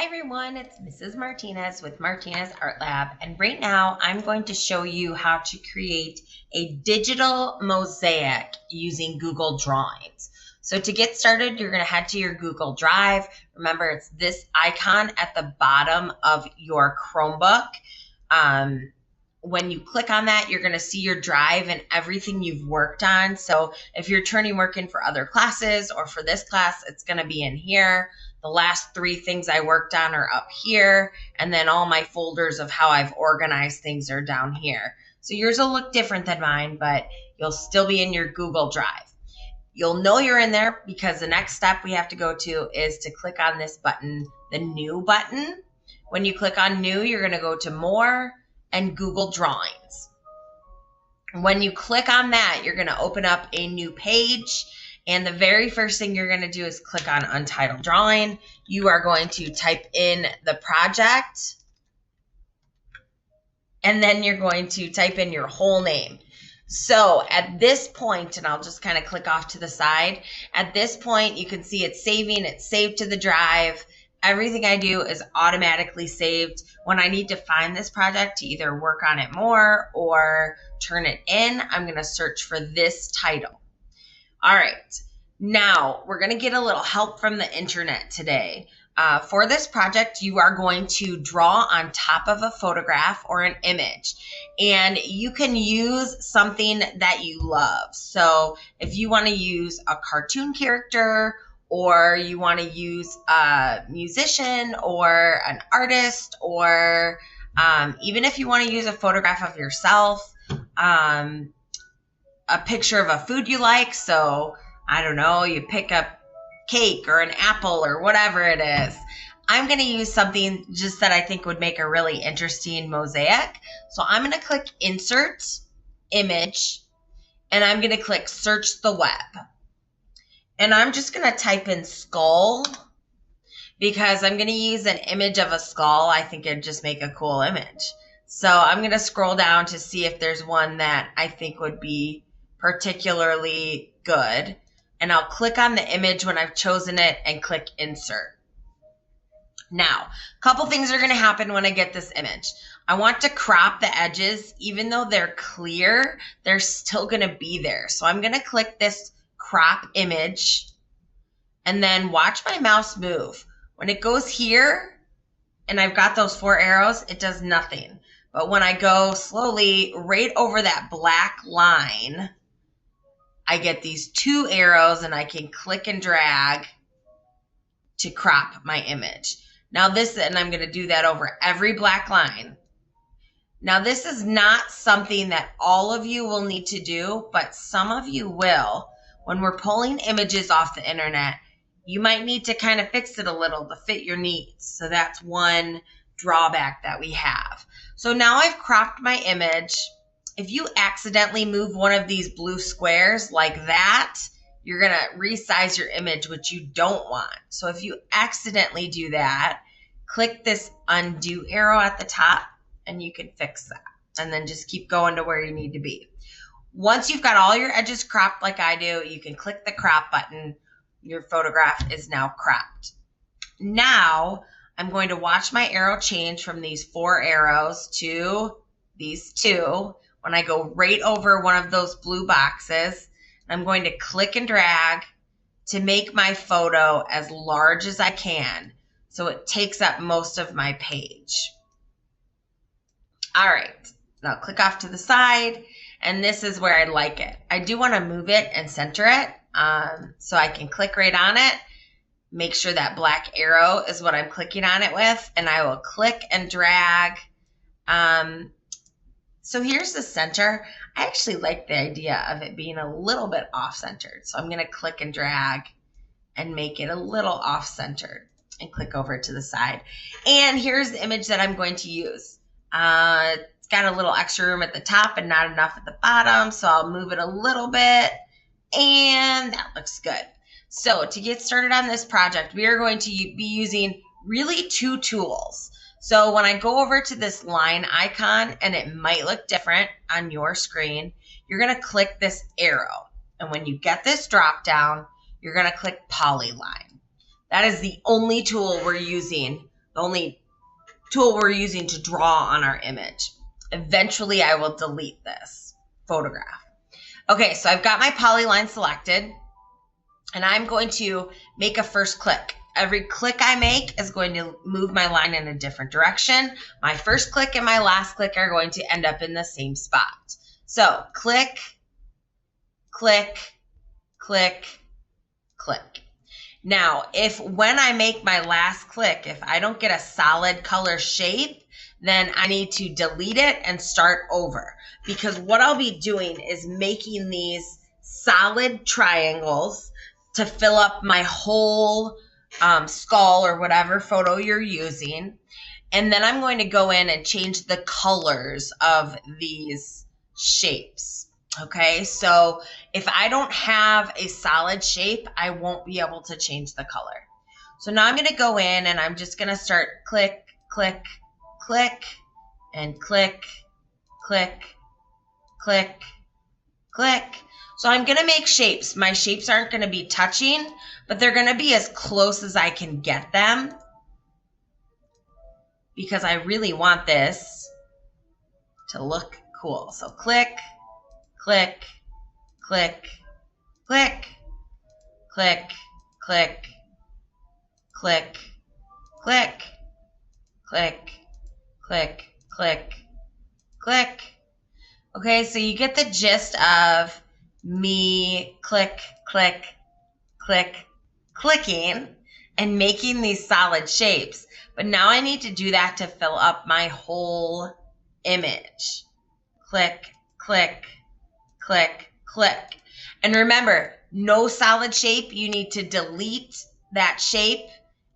Hi everyone, it's Mrs. Martinez with Martinez Art Lab, and right now I'm going to show you how to create a digital mosaic using Google Drawings. So to get started, you're going to head to your Google Drive. Remember, it's this icon at the bottom of your Chromebook. When you click on that, you're going to see your drive and everything you've worked on. So if you're turning work in for other classes or for this class, it's going to be in here. The last 3 things I worked on are up here, and then all my folders of how I've organized things are down here. So yours will look different than mine, but you'll still be in your Google Drive. You'll know you're in there because the next step we have to go to is to click on this button, the New button. When you click on New, you're going to go to More and Google Drawings. When you click on that, you're going to open up a new page. And the very first thing you're going to do is click on Untitled Drawing. You are going to type in the project, and then you're going to type in your whole name. So at this point, and I'll just kind of click off to the side, at this point you can see it's saving, it's saved to the drive. Everything I do is automatically saved. When I need to find this project to either work on it more or turn it in, I'm going to search for this title. All right, now we're going to get a little help from the internet today. For this project, you are going to draw on top of a photograph or an image, and you can use something that you love. So if you want to use a cartoon character, or you want to use a musician or an artist, or even if you want to use a photograph of yourself, a picture of a food you like. So I don't know, you pick up cake or an apple or whatever it is. I'm going to use something just that I think would make a really interesting mosaic. So I'm going to click Insert, Image, and I'm going to click Search the Web. And I'm just going to type in skull because I'm going to use an image of a skull. I think it'd just make a cool image. So I'm going to scroll down to see if there's one that I think would be particularly good. And I'll click on the image when I've chosen it and click Insert. Now, a couple things are going to happen when I get this image. I want to crop the edges. Even though they're clear, they're still going to be there. So I'm going to click this crop image and then watch my mouse move. When it goes here and I've got those 4 arrows, it does nothing. But when I go slowly right over that black line, I get these 2 arrows and I can click and drag to crop my image. Now this, and I'm going to do that over every black line. Now this is not something that all of you will need to do, but some of you will. When we're pulling images off the internet, you might need to kind of fix it a little to fit your needs. So that's one drawback that we have. So now I've cropped my image. If you accidentally move one of these blue squares like that, you're going to resize your image, which you don't want. So if you accidentally do that, click this undo arrow at the top and you can fix that. And then just keep going to where you need to be. Once you've got all your edges cropped like I do, you can click the crop button. Your photograph is now cropped. Now I'm going to watch my arrow change from these 4 arrows to these 2. When I go right over one of those blue boxes, I'm going to click and drag to make my photo as large as I can so it takes up most of my page. All right, now click off to the side, and this is where I like it. I do want to move it and center it, so I can click right on it, make sure that black arrow is what I'm clicking on it with, and I will click and drag. So here's the center. I actually like the idea of it being a little bit off-centered. So I'm going to click and drag and make it a little off-centered and click over to the side. And here's the image that I'm going to use. It's got a little extra room at the top and not enough at the bottom. So I'll move it a little bit, and that looks good. So to get started on this project, we are going to be using really 2 tools. So when I go over to this line icon, and it might look different on your screen, you're going to click this arrow. And when you get this drop down, you're going to click Polyline. That is the only tool we're using the only tool we're using to draw on our image. Eventually, I will delete this photograph. Okay, so I've got my polyline selected, and I'm going to make a first click. Every click I make is going to move my line in a different direction. My first click and my last click are going to end up in the same spot. So click, click, click, click. Now, when I make my last click, if I don't get a solid color shape, then I need to delete it and start over. Because what I'll be doing is making these solid triangles to fill up my whole skull or whatever photo you're using. And then I'm going to go in and change the colors of these shapes. Okay, so if I don't have a solid shape, I won't be able to change the color. So now I'm going to go in and I'm just going to start click, click, click, and click, click, click, click. So I'm going to make shapes. My shapes aren't going to be touching, but they're going to be as close as I can get them because I really want this to look cool. So click, click, click, click, click, click, click, click, click, click, click, click. Okay, so you get the gist of me click, click, click, clicking and making these solid shapes. But now I need to do that to fill up my whole image. Click, click, click, click. And remember, no solid shape. You need to delete that shape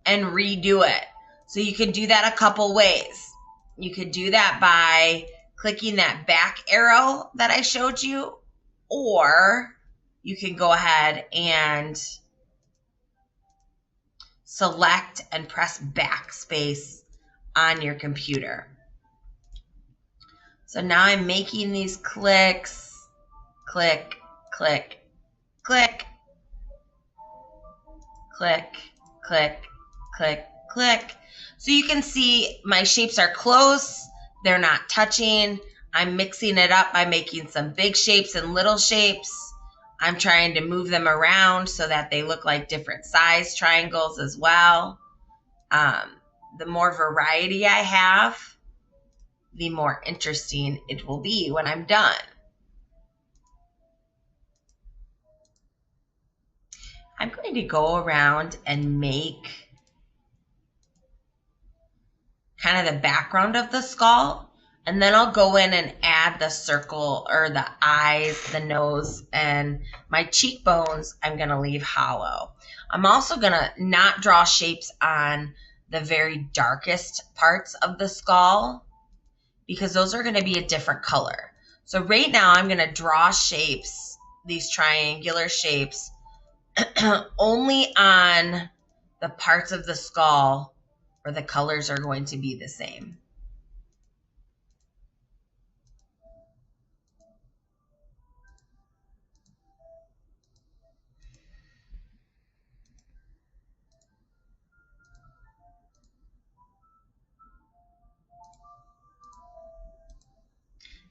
and redo it. So you can do that a couple ways. You could do that by clicking that back arrow that I showed you, or you can go ahead and select and press backspace on your computer. So now I'm making these clicks, click, click, click, click, click, click, click. So you can see my shapes are close. They're not touching. I'm mixing it up by making some big shapes and little shapes. I'm trying to move them around so that they look like different size triangles as well. The more variety I have, the more interesting it will be when I'm done. I'm going to go around and make kind of the background of the skull, and then I'll go in and add the circle or the eyes, the nose, and my cheekbones I'm going to leave hollow. I'm also going to not draw shapes on the very darkest parts of the skull because those are going to be a different color. So right now I'm going to draw shapes, these triangular shapes, only on the parts of the skull where the colors are going to be the same.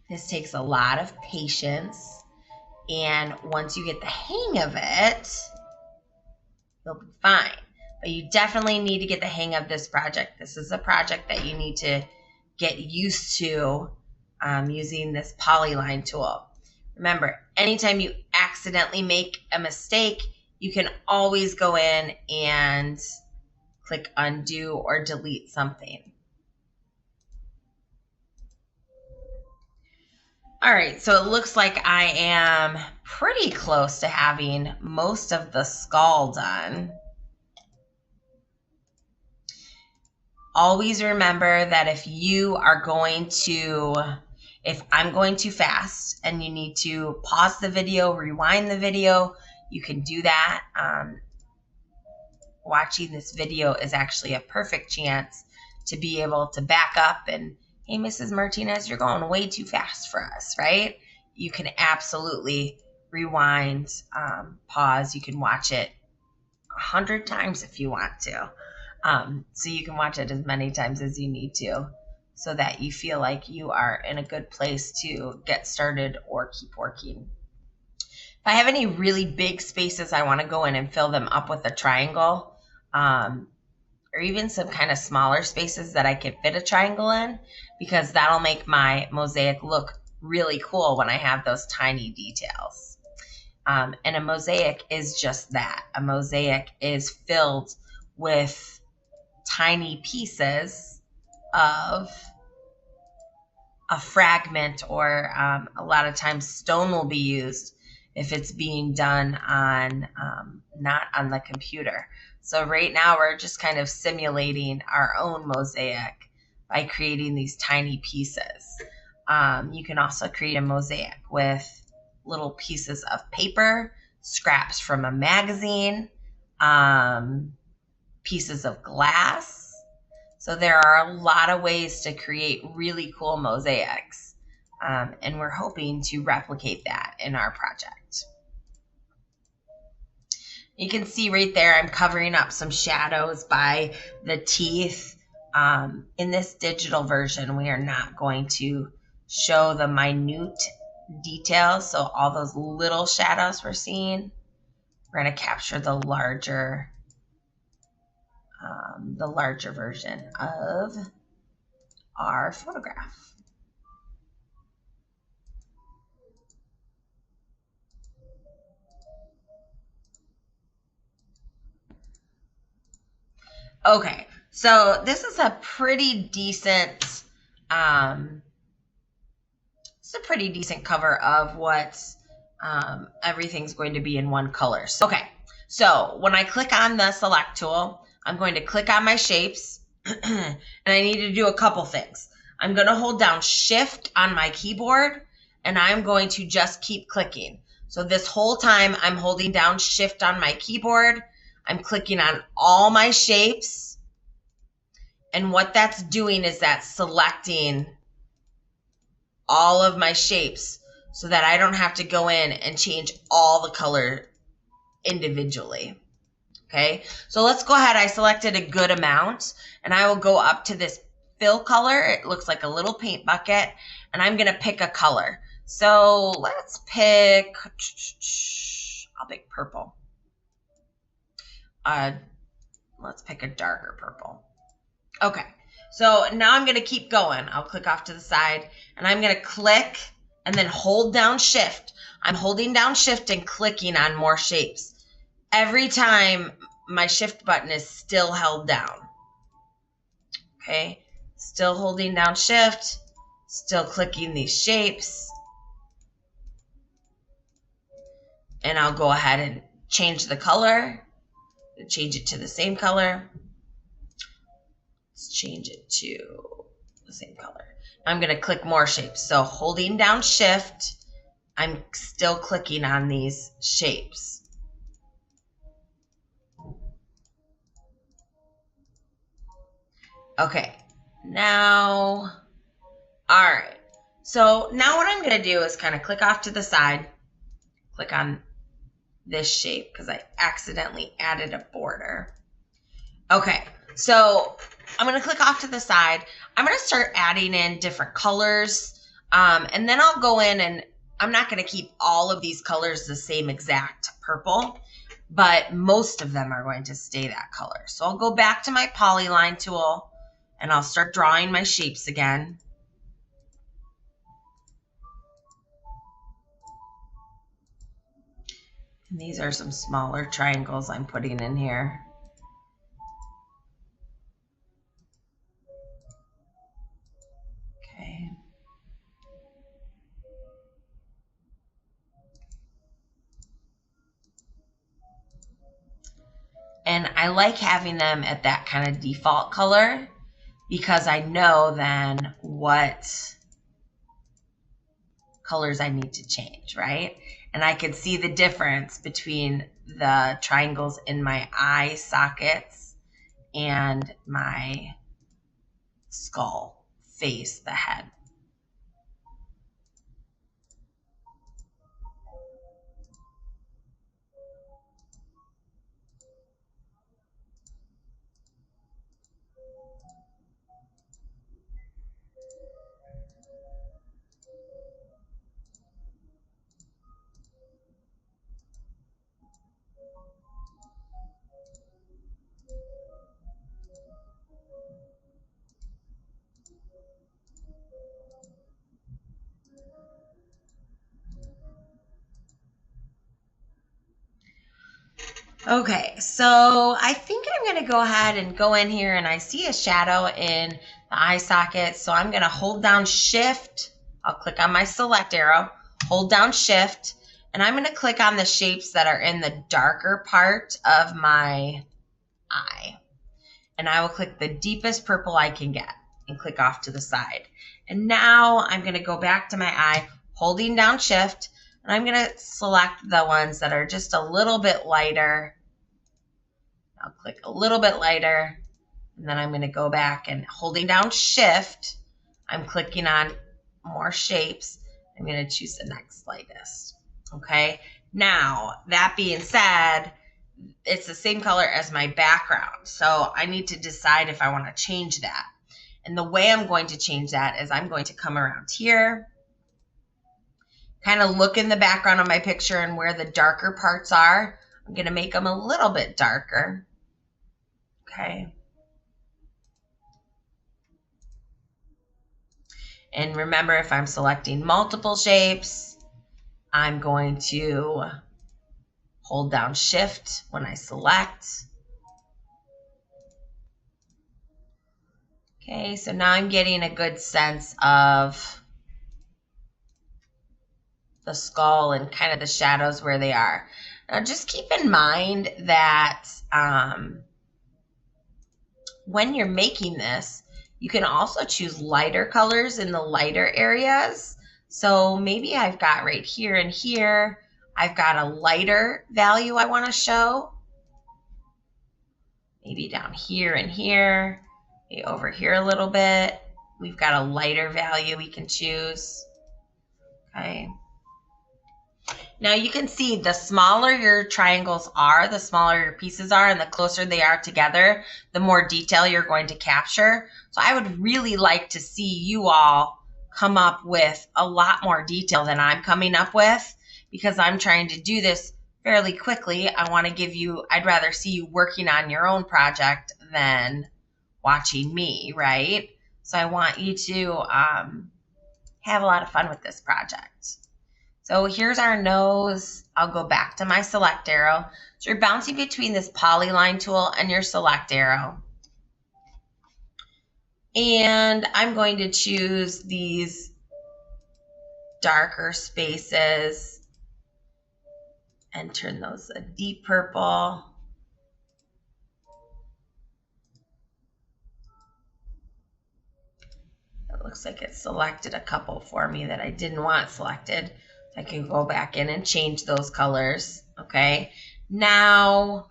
This takes a lot of patience, and once you get the hang of it, you'll be fine. But you definitely need to get the hang of this project. This is a project that you need to get used to using this Polyline tool. Remember, anytime you accidentally make a mistake, you can always go in and click undo or delete something. All right, so it looks like I am pretty close to having most of the skull done. Always remember that if I'm going too fast and you need to pause the video, rewind the video, you can do that. Watching this video is actually a perfect chance to be able to back up and, hey, Mrs. Martinez, you're going way too fast for us, right? You can absolutely rewind, pause. You can watch it 100 times if you want to. So you can watch it as many times as you need to, so that you feel like you are in a good place to get started or keep working. If I have any really big spaces, I want to go in and fill them up with a triangle, or even some kind of smaller spaces that I can fit a triangle in, because that'll make my mosaic look really cool when I have those tiny details. And a mosaic is just that. A mosaic is filled with tiny pieces of a fragment, or a lot of times stone will be used if it's being done on not on the computer. So right now we're just kind of simulating our own mosaic by creating these tiny pieces. You can also create a mosaic with little pieces of paper, scraps from a magazine, pieces of glass. So there are a lot of ways to create really cool mosaics, and we're hoping to replicate that in our project. You can see right there I'm covering up some shadows by the teeth. In this digital version, we are not going to show the minute details, so all those little shadows we're seeing, we're going to capture the larger version of our photograph. Okay, so this is a pretty decent cover of what everything's going to be in one color. Okay, so when I click on the select tool, I'm going to click on my shapes, and I need to do a couple things. I'm going to hold down Shift on my keyboard, and I'm going to just keep clicking. So this whole time I'm holding down Shift on my keyboard, I'm clicking on all my shapes, and what that's doing is that's selecting all of my shapes so that I don't have to go in and change all the color individually. Okay, so let's go ahead. I selected a good amount, and I will go up to this fill color. It looks like a little paint bucket, and I'm going to pick a color. So let's pick, I'll pick purple. Let's pick a darker purple. Okay, so now I'm going to keep going. I'll click off to the side, and I'm going to click and then hold down Shift. I'm holding down Shift and clicking on more shapes. Every time my Shift button is still held down. Okay, still holding down Shift, still clicking these shapes. And I'll go ahead and change the color, change it to the same color. Let's change it to the same color. I'm going to click more shapes. So holding down Shift, I'm still clicking on these shapes. Okay, now, all right. So now what I'm going to do is kind of click off to the side, click on this shape because I accidentally added a border. Okay, so I'm going to click off to the side. I'm going to start adding in different colors, and then I'll go in, and I'm not going to keep all of these colors the same exact purple, but most of them are going to stay that color. So I'll go back to my Polyline tool, and I'll start drawing my shapes again. And these are some smaller triangles I'm putting in here. Okay. And I like having them at that kind of default color because I know then what colors I need to change, right? And I can see the difference between the triangles in my eye sockets and my skull face, the head. Okay, so I think I'm going to go ahead and go in here, and I see a shadow in the eye socket. So I'm going to hold down Shift. I'll click on my select arrow, hold down Shift, and I'm going to click on the shapes that are in the darker part of my eye. And I will click the deepest purple I can get and click off to the side. And now I'm going to go back to my eye, holding down Shift, and I'm going to select the ones that are just a little bit lighter. I'll click a little bit lighter, and then I'm going to go back and holding down Shift, I'm clicking on more shapes. I'm going to choose the next lightest. Okay. Now, that being said, it's the same color as my background. So I need to decide if I want to change that. And the way I'm going to change that is I'm going to come around here, kind of look in the background of my picture and where the darker parts are. I'm going to make them a little bit darker. Okay. And remember, if I'm selecting multiple shapes, I'm going to hold down Shift when I select. Okay, so now I'm getting a good sense of the skull and kind of the shadows where they are. Now just keep in mind that when you're making this, you can also choose lighter colors in the lighter areas. So maybe I've got right here and here, I've got a lighter value I want to show. Maybe down here and here, maybe over here a little bit. We've got a lighter value we can choose. Okay. Now you can see the smaller your triangles are, the smaller your pieces are, and the closer they are together, the more detail you're going to capture. So I would really like to see you all come up with a lot more detail than I'm coming up with, because I'm trying to do this fairly quickly. I want to give you, I'd rather see you working on your own project than watching me, right? So I want you to have a lot of fun with this project. So here's our nose. I'll go back to my select arrow. So you're bouncing between this Polyline tool and your select arrow. And I'm going to choose these darker spaces and turn those a deep purple. It looks like it selected a couple for me that I didn't want selected. I can go back in and change those colors. Okay. Now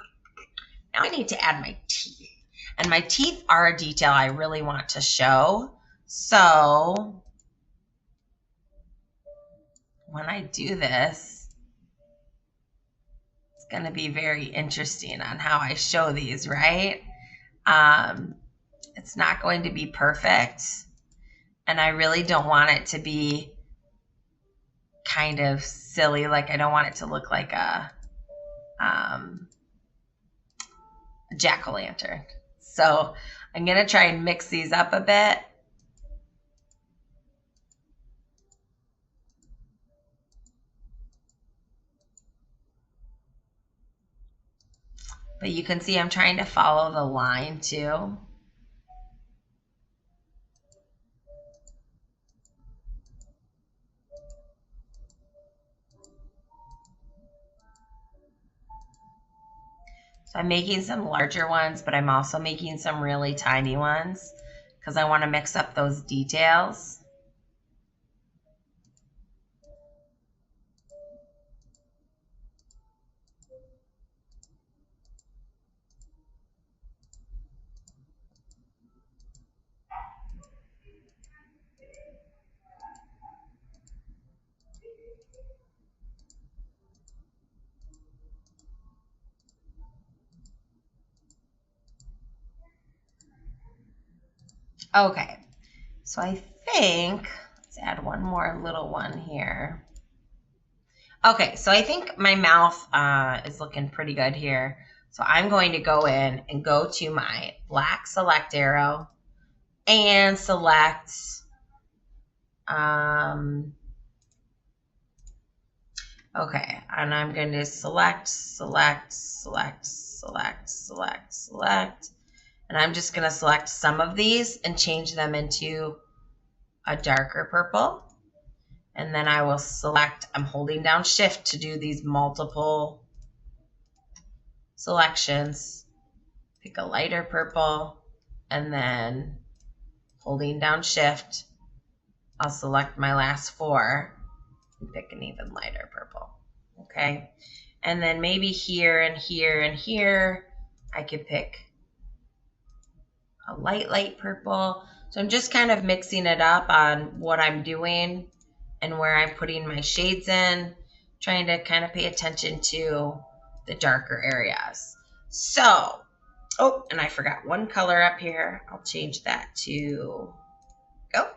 I need to add my teeth. And my teeth are a detail I really want to show. So when I do this, it's going to be very interesting on how I show these, right? It's not going to be perfect. And I really don't want it to be kind of silly. Like, I don't want it to look like a jack-o'-lantern. So I'm going to try and mix these up a bit. But you can see I'm trying to follow the line too. So I'm making some larger ones, but I'm also making some really tiny ones because I want to mix up those details. Okay, so I think, let's add one more little one here. Okay, so I think my mouth is looking pretty good here. So I'm going to go in and go to my black select arrow and select Okay, and I'm going to select, and I'm just going to select some of these and change them into a darker purple. And then I will select, I'm holding down shift to do these multiple selections. Pick a lighter purple, and then holding down shift, I'll select my last 4 and pick an even lighter purple. Okay, and then maybe here and here and here, I could pick a light purple. So I'm just kind of mixing it up on what I'm doing and where I'm putting my shades in, trying to kind of pay attention to the darker areas. So, oh, and I forgot one color up here. I'll change that to, go.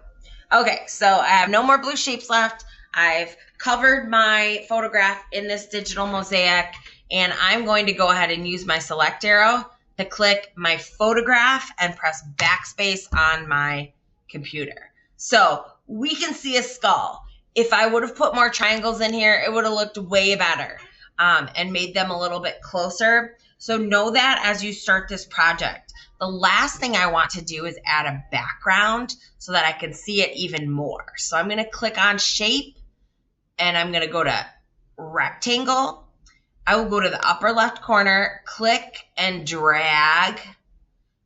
Okay, so I have no more blue shapes left. I've covered my photograph in this digital mosaic, and I'm going to go ahead and use my select arrow to click my photograph and press backspace on my computer. So we can see a skull. If I would have put more triangles in here, it would have looked way better and made them a little bit closer. So know that as you start this project. The last thing I want to do is add a background so that I can see it even more. So I'm going to click on shape, and I'm going to go to rectangle. I will go to the upper left corner, click and drag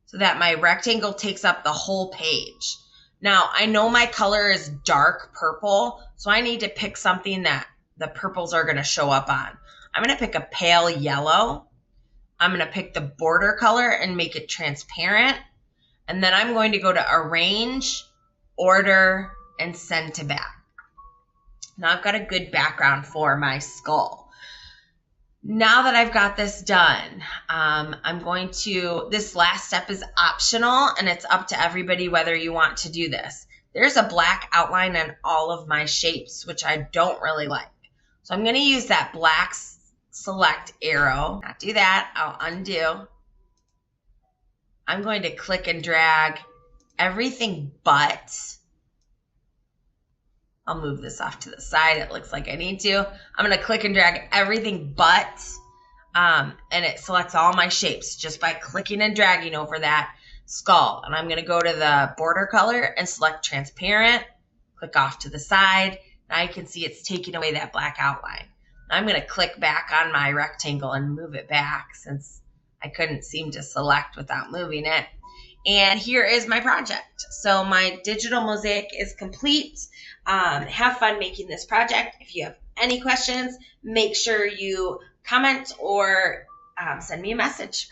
so that my rectangle takes up the whole page. Now, I know my color is dark purple, so I need to pick something that the purples are going to show up on. I'm going to pick a pale yellow. I'm going to pick the border color and make it transparent. And then I'm going to go to Arrange, Order, and Send to Back. Now I've got a good background for my skull. Now that I've got this done, this last step is optional, and it's up to everybody whether you want to do this. There's a black outline on all of my shapes, which I don't really like. So I'm going to use that black select arrow. Not do that, I'll undo. I'm going to click and drag everything but, I'll move this off to the side. It looks like I need to. I'm going to click and drag everything but, and it selects all my shapes just by clicking and dragging over that skull. And I'm going to go to the border color and select transparent, click off to the side. Now you can see it's taking away that black outline. I'm going to click back on my rectangle and move it back since I couldn't seem to select without moving it. And here is my project. So my digital mosaic is complete. Have fun making this project. If you have any questions, make sure you comment or send me a message.